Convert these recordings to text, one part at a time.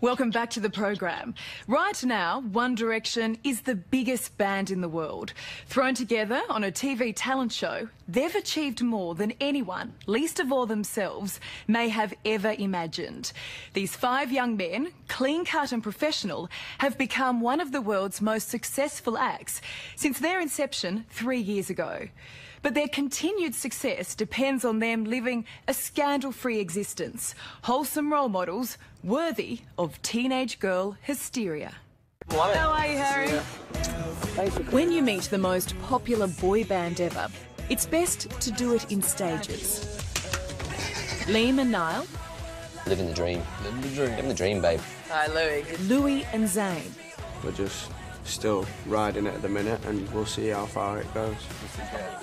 Welcome back to the program. Right now, One Direction is the biggest band in the world. Thrown together on a TV talent show, they've achieved more than anyone, least of all themselves, may have ever imagined. These 5 young men, clean-cut and professional, have become one of the world's most successful acts since their inception 3 years ago. But their continued success depends on them living a scandal-free existence, wholesome role models worthy of teenage girl hysteria. How are you, Harry? When you meet the most popular boy band ever, it's best to do it in stages. Liam and Niall. Living the dream. Living the dream. Living the dream, babe. Hi, Louis. Louis and Zane. We're just still riding it at the minute and we'll see how far it goes.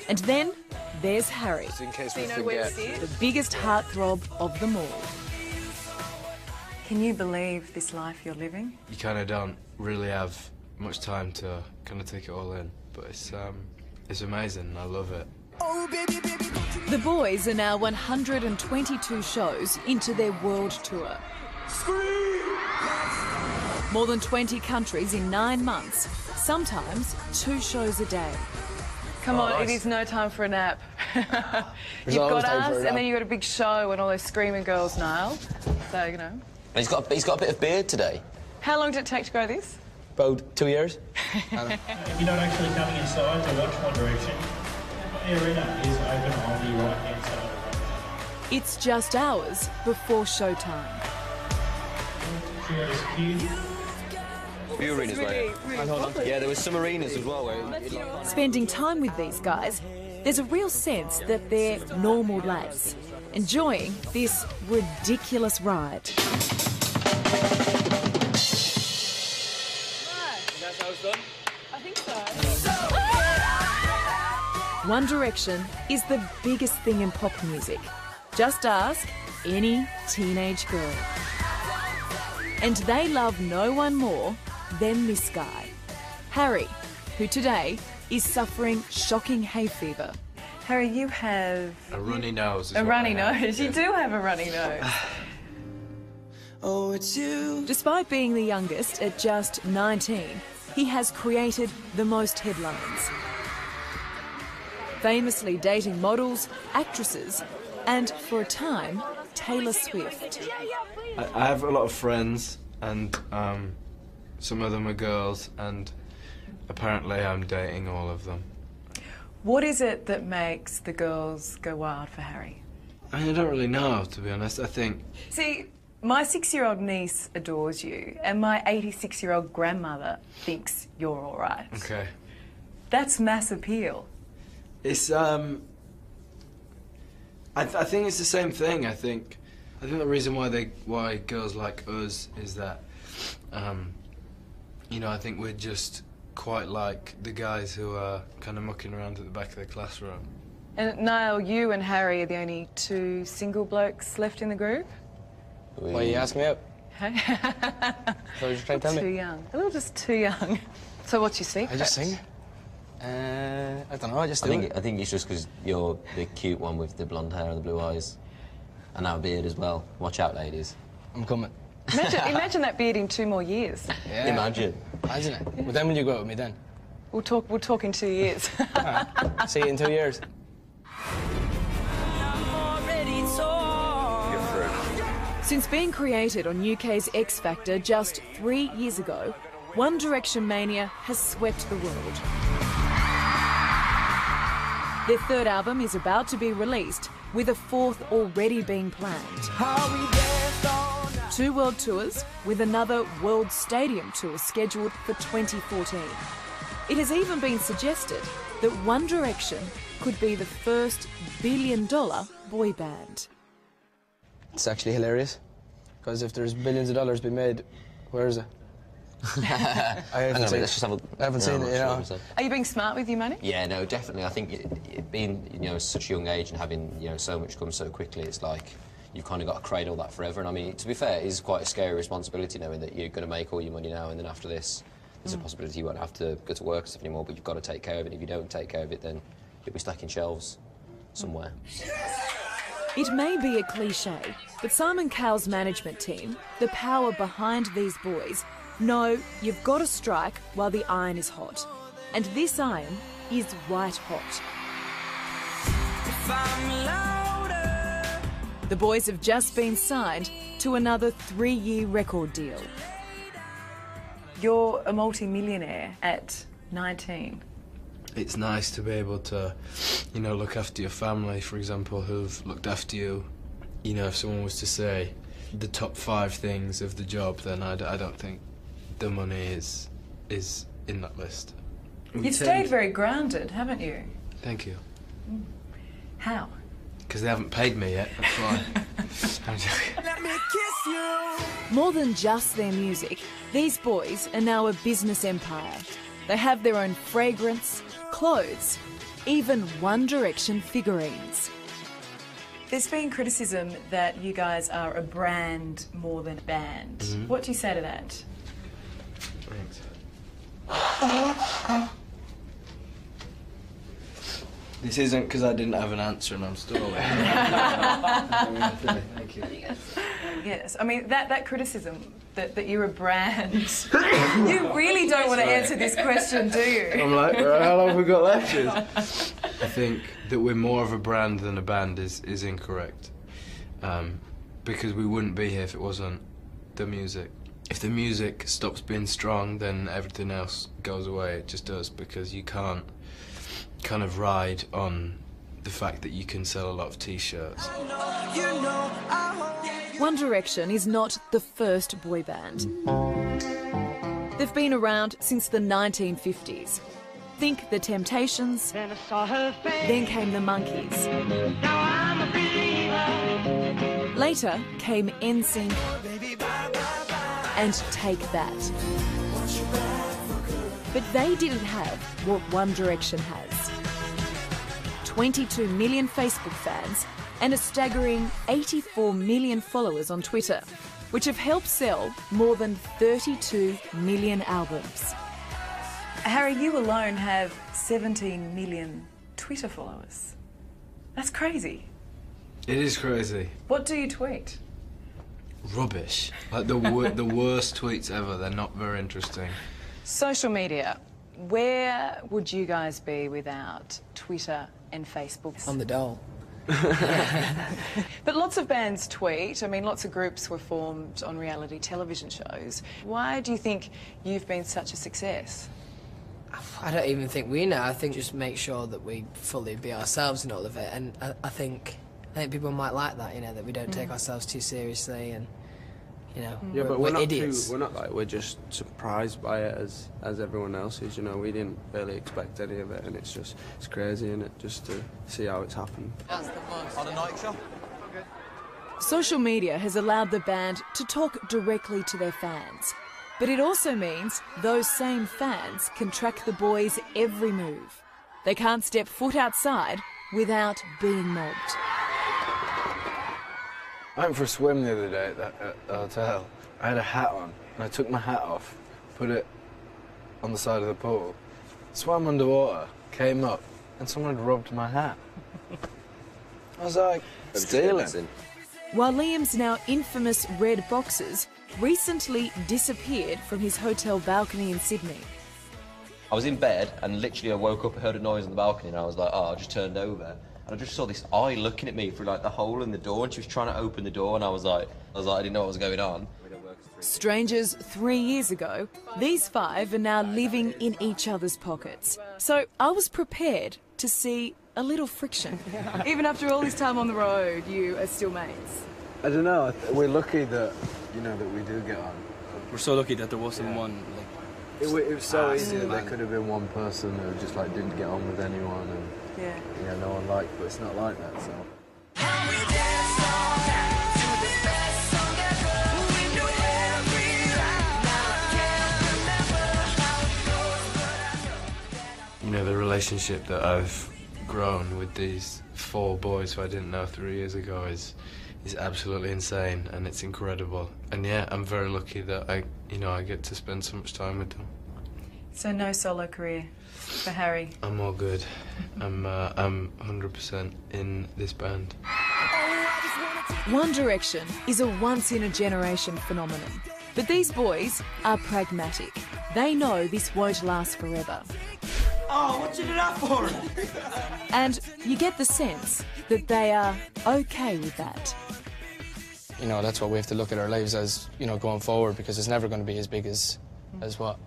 And then there's Harry, Just in case we forget. the biggest heartthrob of them all. Can you believe this life you're living? You kind of don't really have much time to kind of take it all in, but it's amazing. I love it. The boys are now 122 shows into their world tour. More than 20 countries in 9 months, sometimes 2 shows a day. Come on, it is no time for a nap. You've got us, and then you've got a big show and all those screaming girls, Niall. So, you know. He's got a bit of beard today. How long did it take to grow this? About 2 years. If you're not actually coming inside to watch One Direction, the arena is open on the right-hand side. It's just hours before showtime. Cheers, huge. Few arenas, mate. Yeah, there was some arenas as well where Spending time with these guys, there's a real sense that they're normal lads, enjoying this ridiculous ride. That's how it's done? I think so. One Direction is the biggest thing in pop music. Just ask any teenage girl. And they love no one more than this guy, Harry, who today is suffering shocking hay fever. Harry, you have... A runny nose. A runny nose. You do have a runny nose. Oh, it's you. Despite being the youngest at just 19, he has created the most headlines. Famously dating models, actresses, and, for a time, Taylor Swift. I have a lot of friends, and some of them are girls, and apparently I'm dating all of them. What is it that makes the girls go wild for Harry? I mean, I don't really know, to be honest. I think... See, my 6-year-old niece adores you, and my 86-year-old grandmother thinks you're all right. Okay. That's mass appeal. It's, I think it's the same thing. I think the reason why girls like us is that, you know, I think we're just quite like the guys who are kind of mucking around at the back of the classroom. And Niall, you and Harry are the only 2 single blokes left in the group? Why are you asking me out? Hey? So you're just trying to tell me? Too young. A little just too young. So what's your secret? I just sing. I don't know, I just do it. I think it's just because you're the cute one with the blonde hair and the blue eyes. And that beard as well. Watch out, ladies. I'm coming. Imagine that beard in 2 more years. Yeah. Imagine. Imagine it. Well, then will you go out with me then? We'll talk in 2 years. Right. See you in 2 years. Since being created on UK's X Factor just 3 years ago, One Direction mania has swept the world. Their 3rd album is about to be released, with a 4th already being planned. 2 world tours, with another world stadium tour scheduled for 2014. It has even been suggested that One Direction could be the first billion-dollar boy band. It's actually hilarious, because if there's billions of dollars being made, where is it? I haven't seen it, you know. Are you being smart with your money? Yeah, no, definitely. I think being, you know, such a young age and having, you know, so much come so quickly, it's like you've kind of got to cradle that forever. And I mean, to be fair, it is quite a scary responsibility knowing that you're going to make all your money now and then after this, there's a possibility you won't have to go to work and stuff anymore, but you've got to take care of it. If you don't take care of it, then you'll be stacking shelves somewhere. It may be a cliche, but Simon Cowell's management team, the power behind these boys, know you've got to strike while the iron is hot. And this iron is white hot. The boys have just been signed to another 3-year record deal. You're a multi-millionaire at 19. It's nice to be able to, you know, look after your family, for example, who've looked after you. You know, if someone was to say the top 5 things of the job, then I don't think the money is in that list. You've stayed very grounded, haven't you? Thank you. How? Because they haven't paid me yet, that's why. I'm joking. More than just their music, these boys are now a business empire. They have their own fragrance, clothes, even One Direction figurines. There's been criticism that you guys are a brand more than a band. What do you say to that? Thanks. This isn't because I didn't have an answer and I'm stalling. Thank you. Yes, I mean, that criticism that you're a brand, you really don't want to answer this question, do you? I'm like, how long have we got left? I think that we're more of a brand than a band is incorrect. Because we wouldn't be here if it wasn't the music. If the music stops being strong, then everything else goes away. It just does, because you can't kind of ride on the fact that you can sell a lot of t-shirts. One Direction is not the first boy band. They've been around since the 1950s. Think the Temptations, then came the Monkees. Later came NSYNC and Take That. But they didn't have what One Direction has. 22 million Facebook fans and a staggering 84 million followers on Twitter, which have helped sell more than 32 million albums. Harry, you alone have 17 million Twitter followers. That's crazy. It is crazy. What do you tweet? Rubbish. Like the worst tweets ever. They're not very interesting. Social media. Where would you guys be without Twitter and Facebook? On the dole. But lots of bands tweet. I mean, lots of groups were formed on reality television shows. Why do you think you've been such a success? I don't even think we know. I think just make sure that we fully be ourselves in all of it. And I think people might like that, you know, that we don't take ourselves too seriously and, you know, yeah, but we're idiots. We're not like, we're just surprised by it as everyone else is, you know. We didn't really expect any of it, and it's crazy, isn't it, just to see how it's happened. On a night show? Social media has allowed the band to talk directly to their fans. But it also means those same fans can track the boys' every move. They can't step foot outside without being mobbed. I went for a swim the other day at the hotel. I had a hat on, and I took my hat off, put it on the side of the pool, swam underwater, came up, and someone had robbed my hat. I was like, stealing. While Liam's now infamous red boxers recently disappeared from his hotel balcony in Sydney. I was in bed and literally I woke up and heard a noise on the balcony and I was like, oh, I just turned over. And I just saw this eye looking at me through like the hole in the door, and she was trying to open the door, and I was like, I didn't know what was going on. Strangers 3 years ago, these five are now living in each other's pockets. So I was prepared to see a little friction. Even after all this time on the road, you are still mates. I don't know, we're lucky that, you know, that we do get on. We're so lucky that there wasn't one, like... It was so easy that there could have been one person who just, like, didn't get on with anyone and, yeah, no one liked, but it's not like that, so... You know, the relationship that I've grown with these 4 boys who I didn't know 3 years ago is absolutely insane, and it's incredible. And yeah, I'm very lucky that I get to spend so much time with them. So no solo career for Harry? I'm all good. I'm 100% in this band. One Direction is a once-in-a-generation phenomenon. But these boys are pragmatic. They know this won't last forever. Oh, what you do that for? And you get the sense that they are okay with that. You know, that's what we have to look at our lives as, you know, going forward, because it's never going to be as big as what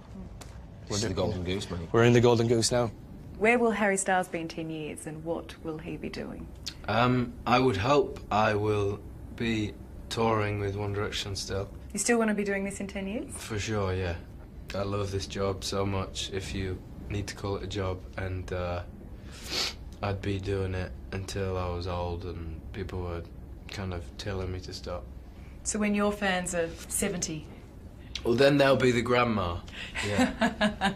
This is the golden goose, mate. we're in the golden goose now. Where will Harry Styles be in 10 years and what will he be doing? I would hope I will be touring with One Direction still. You still want to be doing this in 10 years? For sure, yeah. I love this job so much, if you need to call it a job, and I'd be doing it until I was old and people were kind of telling me to stop. So when your fans are 70? Well, then they'll be the grandma. Yeah.